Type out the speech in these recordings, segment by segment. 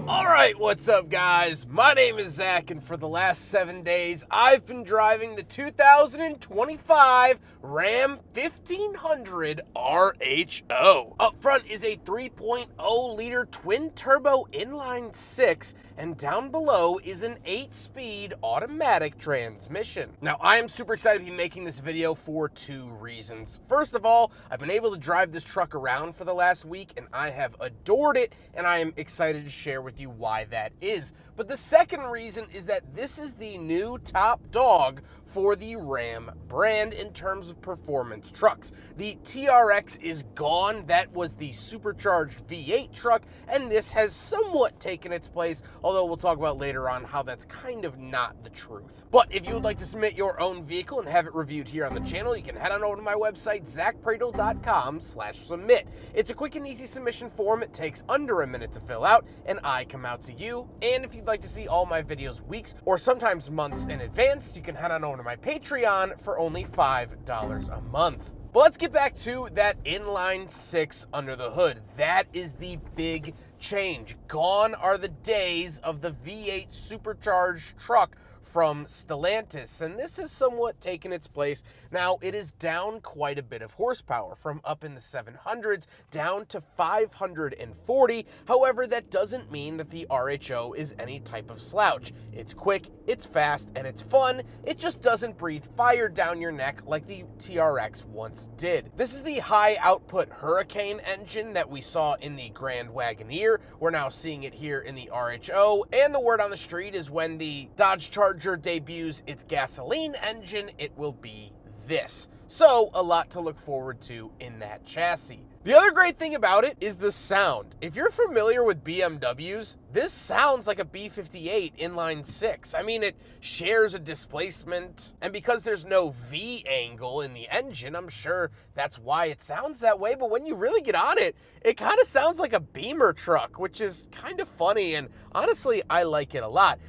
Alright, what's up guys? My name is Zack, and for the last 7 days, I've been driving the 2025 Ram 1500 RHO. Up front is a 3.0 liter twin-turbo inline-6, and down below is an 8-speed automatic transmission. Now, I am super excited to be making this video for 2 reasons. First of all, I've been able to drive this truck around for the last week, and I have adored it, and I am excited to share with you why that is. But the second reason is that this is the new top dog for the Ram brand in terms of performance trucks. The TRX is gone. That was the supercharged V8 truck, and this has somewhat taken its place, although we'll talk about later on how that's kind of not the truth. But if you would like to submit your own vehicle and have it reviewed here on the channel, you can head on over to my website, zackpradel.com/submit. It's a quick and easy submission form. It takes under a minute to fill out, and I come out to you. And if you'd like to see all my videos weeks or sometimes months in advance, you can head on over to my Patreon for only $5 a month. But let's get back to that inline 6 under the hood. That is the big change. Gone are the days of the V8 supercharged truck from Stellantis, and this has somewhat taken its place. Now, it is down quite a bit of horsepower, from up in the 700s down to 540. However, that doesn't mean that the RHO is any type of slouch. It's quick, it's fast, and it's fun. It just doesn't breathe fire down your neck like the TRX once did. This is the high output Hurricane engine that we saw in the Grand Wagoneer. We're now seeing it here in the RHO, and the word on the street is when the Dodge Charger debuts its gasoline engine, it will be this. So, a lot to look forward to in that chassis. The other great thing about it is the sound. If you're familiar with BMWs, this sounds like a B58 inline 6. I mean, it shares a displacement, and because there's no V angle in the engine, I'm sure that's why it sounds that way, but when you really get on it, it kind of sounds like a Beamer truck, which is kind of funny, and honestly, I like it a lot.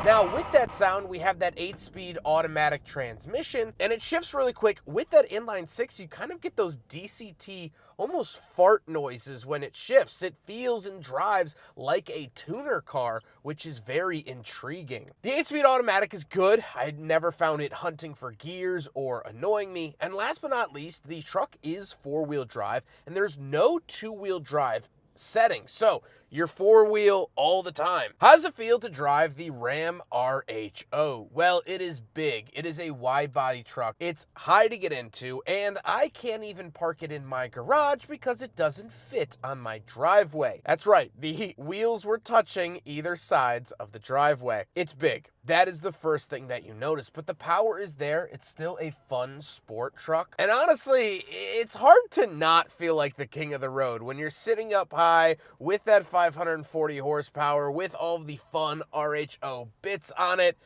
Now, with that sound, we have that 8-speed automatic transmission, and it shifts really quick. With that inline 6, you kind of get those DCT, almost fart noises when it shifts. It feels and drives like a tuner car, which is very intriguing. The 8-speed automatic is good. I never found it hunting for gears or annoying me. And last but not least, the truck is 4-wheel drive, and there's no 2-wheel drive setting. So you're 4-wheel all the time. How does it feel to drive the Ram RHO? Well, it is big. It is a wide body truck. It's high to get into, and I can't even park it in my garage because it doesn't fit on my driveway. That's right, the wheels were touching either sides of the driveway. It's big. That is the first thing that you notice, but the power is there. It's still a fun sport truck. And honestly, it's hard to not feel like the king of the road when you're sitting up high with that 540 horsepower, with all of the fun RHO bits on it.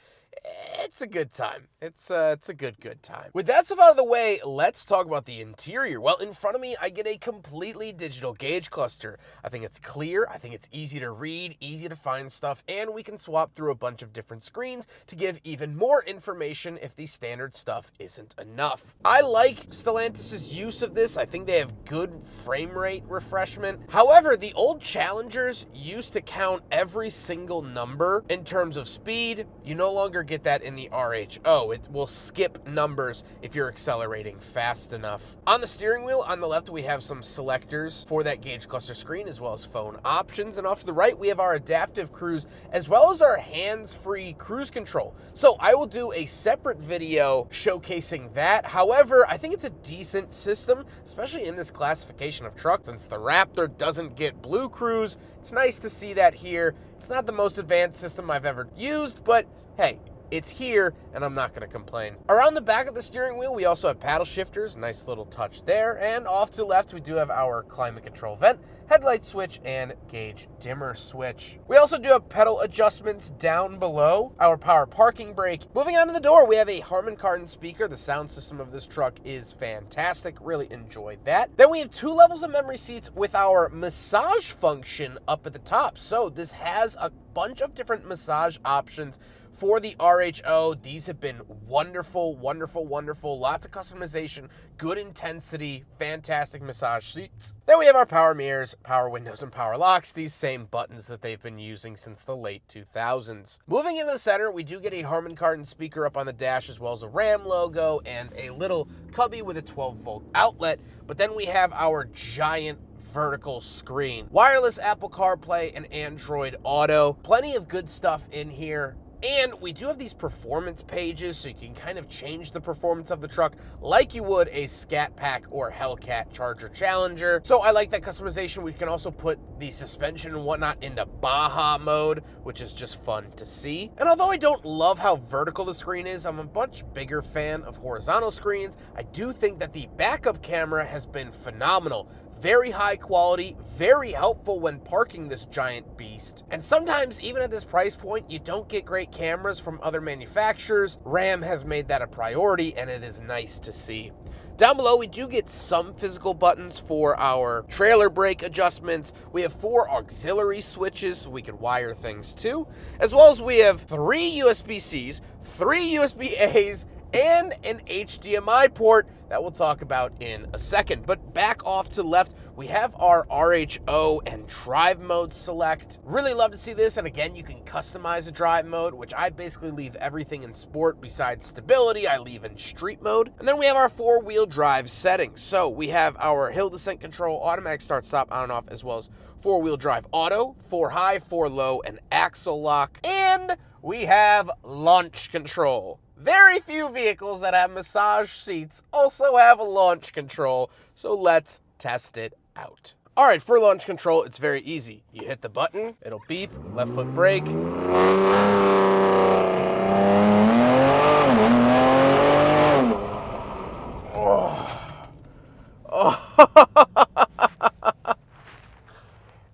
It's a good time. It's a good time. With that stuff out of the way, let's talk about the interior. Well, in front of me, I get a completely digital gauge cluster. I think it's clear. I think it's easy to read, easy to find stuff, and we can swap through a bunch of different screens to give even more information if the standard stuff isn't enough. I like Stellantis' use of this. I think they have good frame rate refreshment. However, the old Challengers used to count every single number in terms of speed. You no longer get that in the RHO. It will skip numbers if you're accelerating fast enough. On the steering wheel, on the left, we have some selectors for that gauge cluster screen, as well as phone options. And off to the right, we have our adaptive cruise, as well as our hands-free cruise control. So I will do a separate video showcasing that. However, I think it's a decent system, especially in this classification of trucks. Since the Raptor doesn't get Blue Cruise, it's nice to see that here. It's not the most advanced system I've ever used, but hey, it's here, and I'm not going to complain. Around the back of the steering wheel, we also have paddle shifters, nice little touch there, and off to the left, we do have our climate control vent, headlight switch, and gauge dimmer switch. We also do have pedal adjustments down below, our power parking brake. Moving on to the door, we have a Harman Kardon speaker. The sound system of this truck is fantastic, really enjoyed that. Then we have 2 levels of memory seats with our massage function up at the top. So this has a bunch of different massage options for the RHO. These have been wonderful, wonderful, wonderful. Lots of customization, good intensity, fantastic massage seats. Then we have our power mirrors, power windows, and power locks, these same buttons that they've been using since the late 2000s. Moving into the center, we do get a Harman Kardon speaker up on the dash, as well as a Ram logo and a little cubby with a 12-volt outlet. But then we have our giant vertical screen, wireless Apple CarPlay and Android Auto. Plenty of good stuff in here. And we do have these performance pages, so you can kind of change the performance of the truck like you would a Scat Pack or Hellcat Charger Challenger. So I like that customization. We can also put the suspension and whatnot into Baja mode, which is just fun to see. And although I don't love how vertical the screen is, I'm a much bigger fan of horizontal screens. I do think that the backup camera has been phenomenal. Very high quality, very helpful when parking this giant beast. And sometimes, even at this price point, you don't get great cameras from other manufacturers. Ram has made that a priority, and it is nice to see. Down below, we do get some physical buttons for our trailer brake adjustments. We have 4 auxiliary switches so we can wire things to, as well as we have 3 USB-Cs, 3 USB-As, and an HDMI port that we'll talk about in a second. But back off to the left, we have our RHO and drive mode select. Really love to see this, and again, you can customize a drive mode, which I basically leave everything in sport besides stability. I leave in street mode. And then we have our 4-wheel drive settings. So we have our hill descent control, automatic start stop on and off, as well as 4-wheel drive auto, 4 high, 4 low, and axle lock. And we have launch control. Very few vehicles that have massage seats also have a launch control, so let's test it out. All right, for launch control, it's very easy. You hit the button, it'll beep, left foot brake.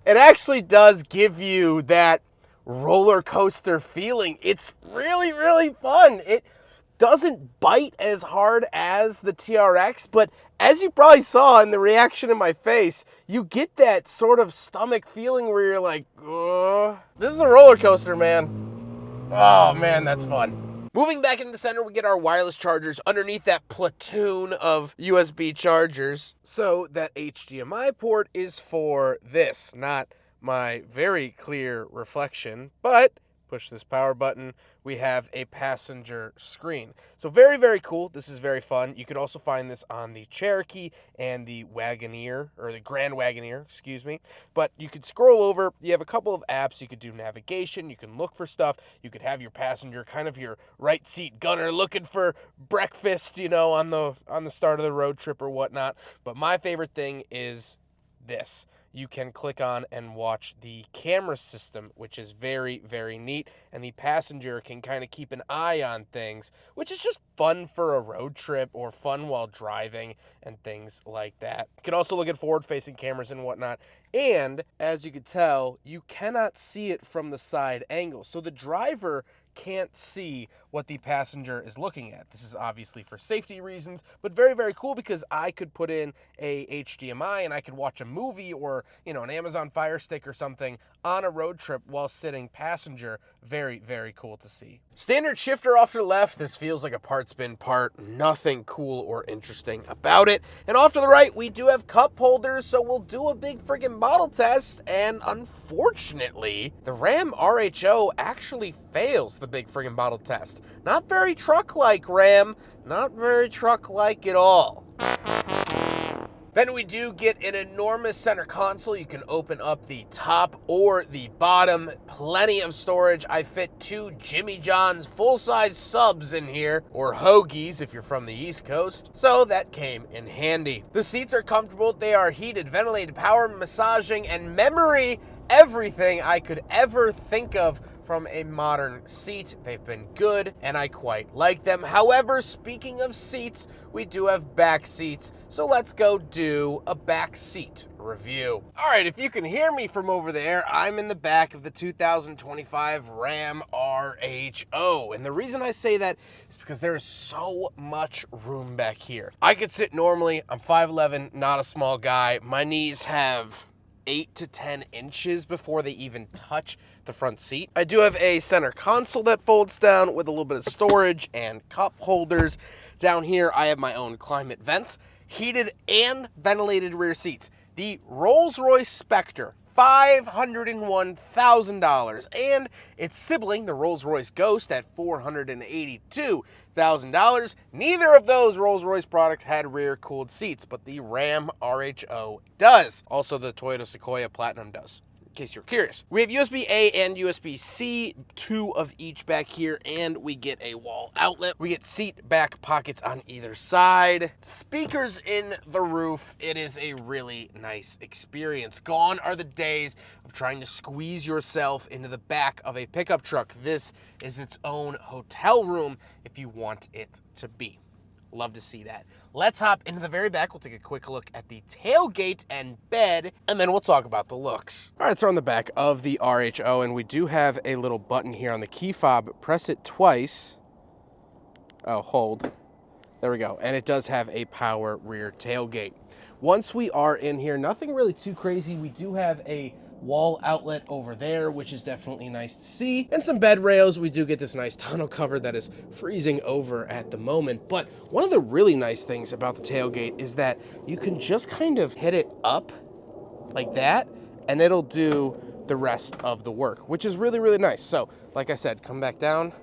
It actually does give you that roller coaster feeling. It's really, really fun. It doesn't bite as hard as the TRX, but as you probably saw in the reaction in my face, you get that sort of stomach feeling where you're like, ugh. This is a roller coaster, man. Oh man, that's fun. Moving back into the center, we get our wireless chargers underneath that platoon of USB chargers. So that HDMI port is for this, not my very clear reflection, but push this power button, we have a passenger screen. So very, very cool. This is very fun. You could also find this on the Cherokee and the Wagoneer, or the Grand Wagoneer, excuse me. But you could scroll over. You have a couple of apps. You could do navigation. You can look for stuff. You could have your passenger, kind of your right seat gunner, looking for breakfast, you know, on the start of the road trip or whatnot. But my favorite thing is this. You can click on and watch the camera system, which is very, very neat. And the passenger can kind of keep an eye on things, which is just fun for a road trip or fun while driving and things like that. You can also look at forward-facing cameras and whatnot. And as you can tell, you cannot see it from the side angle. So the driver can't see what the passenger is looking at. This is obviously for safety reasons, but very, very cool because I could put in a HDMI and I could watch a movie or, you know, an Amazon Fire Stick or something on a road trip while sitting passenger. Very, very cool to see. Standard shifter off to the left. This feels like a parts bin part. Nothing cool or interesting about it. And off to the right, we do have cup holders, so we'll do a big friggin' model test. And unfortunately, the Ram RHO actually fails the big friggin' model test. Not very truck-like, Ram. Not very truck-like at all. Then we do get an enormous center console. You can open up the top or the bottom. Plenty of storage. I fit 2 Jimmy John's full-size subs in here, or hoagies if you're from the East Coast. So that came in handy. The seats are comfortable. They are heated, ventilated, power massaging, and memory. Everything I could ever think of from a modern seat. They've been good, and I quite like them. However, speaking of seats, we do have back seats, so let's go do a back seat review. All right, if you can hear me from over there, I'm in the back of the 2025 Ram RHO, and the reason I say that is because there is so much room back here. I could sit normally. I'm 5'11", not a small guy. My knees have 8 to 10 inches before they even touch the front seat. I do have a center console that folds down with a little bit of storage and cup holders. Down here, I have my own climate vents, heated and ventilated rear seats. The Rolls-Royce Spectre, $501,000, and its sibling, the Rolls-Royce Ghost, at $482,000. Neither of those Rolls-Royce products had rear-cooled seats, but the Ram RHO does. Also, the Toyota Sequoia Platinum does, in case you're curious. We have USB-A and USB-C, 2 of each back here, and we get a wall outlet. We get seat back pockets on either side. Speakers in the roof. It is a really nice experience. Gone are the days of trying to squeeze yourself into the back of a pickup truck. This is its own hotel room if you want it to be. Love to see that. Let's hop into the very back. We'll take a quick look at the tailgate and bed, and then we'll talk about the looks. All right, so on the back of the RHO, and we do have a little button here on the key fob. Press it twice. Oh, hold. There we go. And it does have a power rear tailgate. Once we are in here, nothing really too crazy. We do have a wall outlet over there, which is definitely nice to see, and some bed rails. We do get this nice tonneau cover that is freezing over at the moment, but one of the really nice things about the tailgate is that you can just kind of hit it up like that, and it'll do the rest of the work, which is really, really nice. So, like I said, come back down,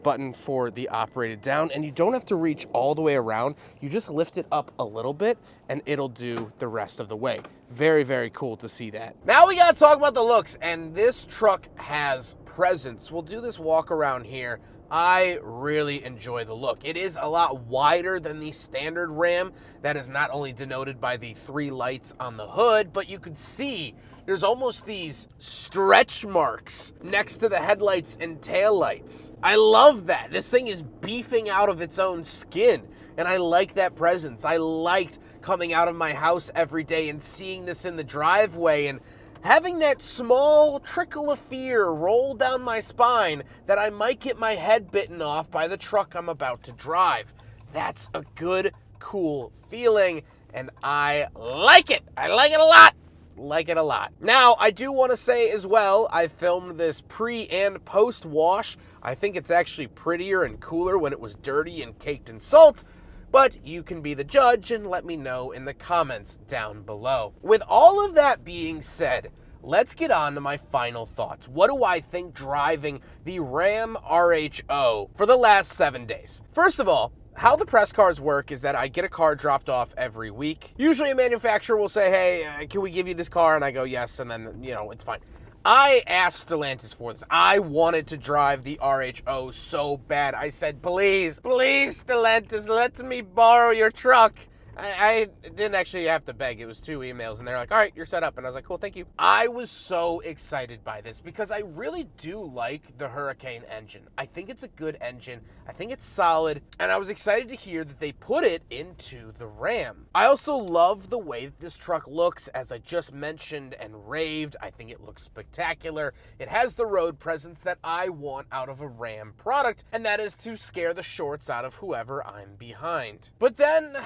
button for the operated down, and you don't have to reach all the way around. You just lift it up a little bit and it'll do the rest of the way. Very, very cool to see that. Now we gotta talk about the looks, and this truck has presence. We'll do this walk around here. I really enjoy the look. It is a lot wider than the standard Ram. That is not only denoted by the 3 lights on the hood, but you can see there's almost these stretch marks next to the headlights and taillights. I love that. This thing is beefing out of its own skin, and I like that presence. I liked coming out of my house every day and seeing this in the driveway and having that small trickle of fear roll down my spine that I might get my head bitten off by the truck I'm about to drive. That's a good, cool feeling, and I like it. I like it a lot. Like it a lot. Now, I do want to say as well, I filmed this pre and post wash. I think it's actually prettier and cooler when it was dirty and caked in salt, but you can be the judge and let me know in the comments down below. With all of that being said, let's get on to my final thoughts. What do I think driving the Ram RHO for the last 7 days? First of all, how the press cars work is that I get a car dropped off every week. Usually a manufacturer will say, hey, can we give you this car? And I go, yes, and then, it's fine. I asked Stellantis for this. I wanted to drive the RHO so bad. I said, please, Stellantis, let me borrow your truck. I didn't actually have to beg. It was 2 emails, and they're like, all right, you're set up. And I was like, cool, thank you. I was so excited by this because I really do like the Hurricane engine. I think it's a good engine. I think it's solid, and I was excited to hear that they put it into the Ram. I also love the way that this truck looks, as I just mentioned and raved. I think it looks spectacular. It has the road presence that I want out of a Ram product, and that is to scare the shorts out of whoever I'm behind. But then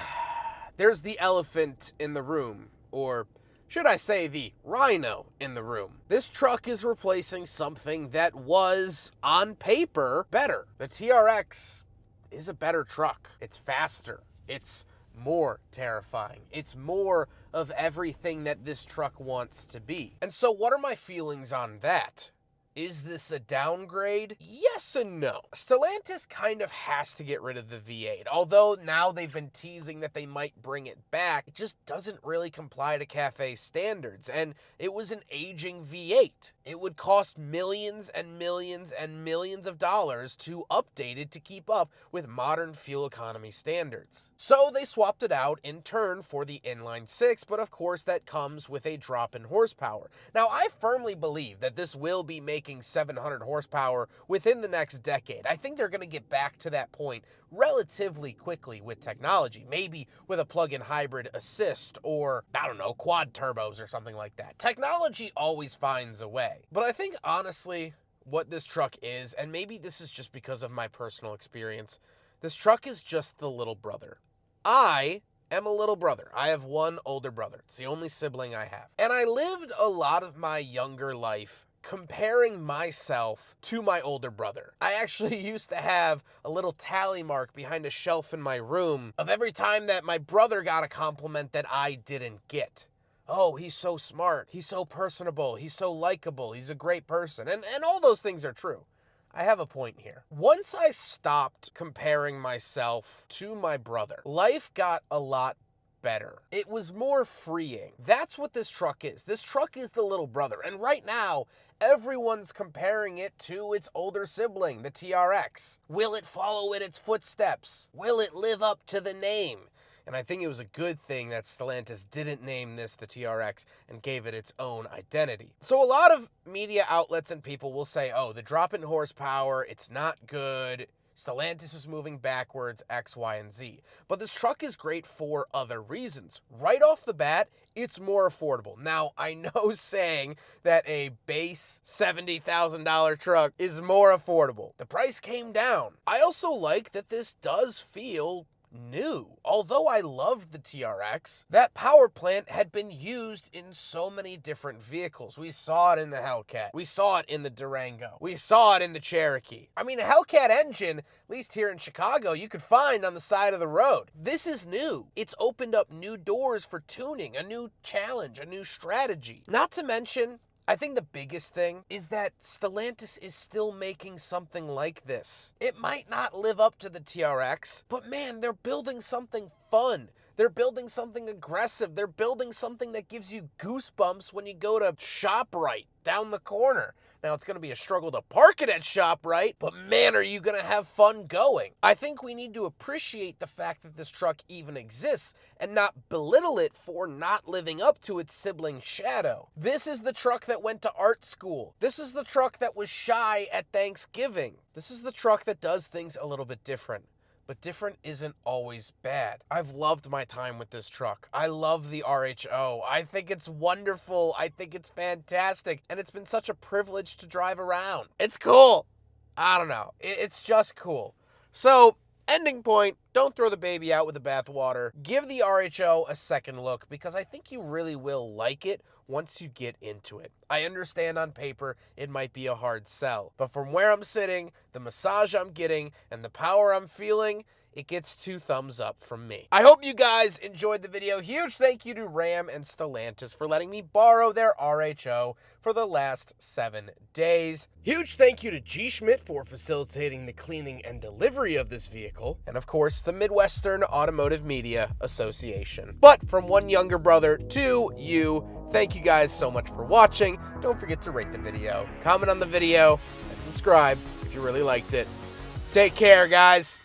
there's the elephant in the room, or should I say the rhino in the room. This truck is replacing something that was, on paper, better. The TRX is a better truck. It's faster. It's more terrifying. It's more of everything that this truck wants to be. And so what are my feelings on that? Is this a downgrade? Yes and no. Stellantis kind of has to get rid of the V8. Although now they've been teasing that they might bring it back, it just doesn't really comply to CAFE standards. And it was an aging V8. It would cost millions and millions and millions of dollars to update it to keep up with modern fuel economy standards. So they swapped it out in turn for the inline 6, but of course that comes with a drop in horsepower. Now I firmly believe that this will be making 700 horsepower within the next decade. I think they're going to get back to that point relatively quickly with technology, maybe with a plug-in hybrid assist or, I don't know, quad turbos or something like that. Technology always finds a way. But I think, honestly, what this truck is, and maybe this is just because of my personal experience, this truck is just the little brother. I am a little brother. I have one older brother. It's the only sibling I have. And I lived a lot of my younger life comparing myself to my older brother. I actually used to have a little tally mark behind a shelf in my room of every time that my brother got a compliment that I didn't get. Oh, he's so smart, he's so personable, he's so likable, he's a great person, and all those things are true. I have a point here. Once I stopped comparing myself to my brother, life got a lot better. It was more freeing. That's what this truck is. This truck is the little brother. And right now, everyone's comparing it to its older sibling, the TRX. Will it follow in its footsteps? Will it live up to the name? And I think it was a good thing that Stellantis didn't name this the TRX and gave it its own identity. So a lot of media outlets and people will say, oh, the drop in horsepower, it's not good. Stellantis is moving backwards, X, Y, and Z. But this truck is great for other reasons. Right off the bat, it's more affordable. Now, I know saying that a base $70,000 truck is more affordable. The price came down. I also like that this does feel new. Although I loved the TRX, that power plant had been used in so many different vehicles. We saw it in the Hellcat. We saw it in the Durango. We saw it in the Cherokee. I mean, a Hellcat engine, at least here in Chicago, you could find on the side of the road. This is new. It's opened up new doors for tuning, a new challenge, a new strategy. Not to mention, I think the biggest thing is that Stellantis is still making something like this. It might not live up to the TRX, but man, they're building something fun. They're building something aggressive. They're building something that gives you goosebumps when you go to ShopRite down the corner. Now, it's going to be a struggle to park it at ShopRite, but man, are you going to have fun going. I think we need to appreciate the fact that this truck even exists and not belittle it for not living up to its sibling Shadow. This is the truck that went to art school. This is the truck that was shy at Thanksgiving. This is the truck that does things a little bit different. But different isn't always bad. I've loved my time with this truck. I love the RHO. I think it's wonderful. I think it's fantastic. And it's been such a privilege to drive around. It's cool. I don't know. It's just cool. So, ending point, don't throw the baby out with the bathwater. Give the RHO a second look because I think you really will like it once you get into it. I understand on paper it might be a hard sell, but from where I'm sitting, the massage I'm getting, and the power I'm feeling, it gets 2 thumbs up from me. I hope you guys enjoyed the video. Huge thank you to Ram and Stellantis for letting me borrow their RHO for the last 7 days. Huge thank you to G. Schmidt for facilitating the cleaning and delivery of this vehicle. And of course, the Midwestern Automotive Media Association. But from one younger brother to you, thank you guys so much for watching. Don't forget to rate the video, comment on the video, and subscribe if you really liked it. Take care, guys.